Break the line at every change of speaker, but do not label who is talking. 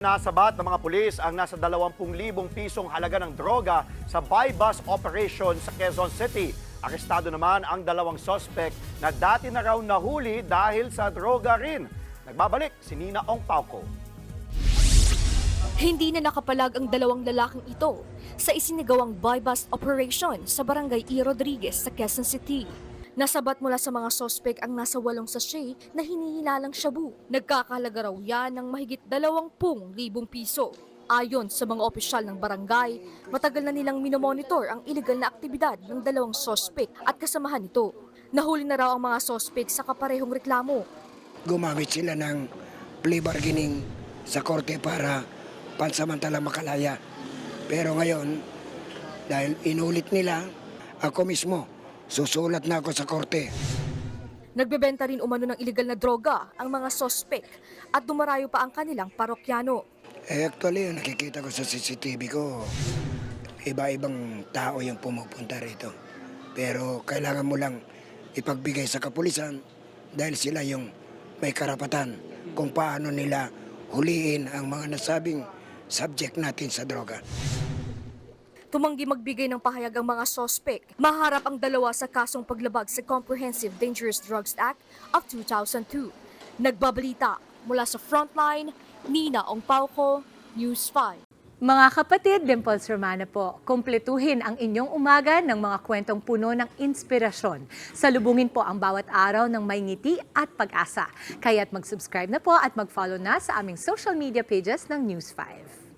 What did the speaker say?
Nasabat ng mga pulis ang nasa 20,000 pisong halaga ng droga sa buy-bus operation sa Quezon City. Arestado naman ang 2 sospek na dati na raw nahuli dahil sa droga rin. Nagbabalik si Nina Ong Pauco.
Hindi na nakapalag ang 2 lalaking ito sa isinagawang buy-bus operation sa Barangay E. Rodriguez sa Quezon City. Nasabat mula sa mga sospek ang nasa 8 sachet na hinihilalang shabu. Nagkakahalaga raw yan ng mahigit 20,000 piso. Ayon sa mga opisyal ng barangay, matagal na nilang minomonitor ang illegal na aktibidad ng 2 sospek at kasamahan nito. Nahuli na raw ang mga sospek sa kaparehong reklamo.
Gumamit sila ng plea bargaining sa korte para pansamantalang makalaya. Pero ngayon, dahil inulit nila, ako mismo, susulat na ako sa korte.
Nagbebenta rin umano ng illegal na droga ang mga sospek at dumarayo pa ang kanilang parokyano.
Actually, nakikita ko sa CCTV ko, iba-ibang tao yung pumupunta rito. Pero kailangan mo lang ipagbigay sa kapulisan dahil sila yung may karapatan kung paano nila huliin ang mga nasabing subject natin sa droga.
Tumanggi magbigay ng pahayag ang mga sospek. Maharap ang 2 sa kasong paglabag sa Comprehensive Dangerous Drugs Act of 2002. Nagbabalita mula sa Frontline, Nina Ong Pauco, News 5.
Mga kapatid, Dimples Romana po, kumpletuhin ang inyong umaga ng mga kwentong puno ng inspirasyon. Salubungin po ang bawat araw ng may ngiti at pag-asa. Kaya't mag-subscribe na po at mag-follow na sa aming social media pages ng News 5.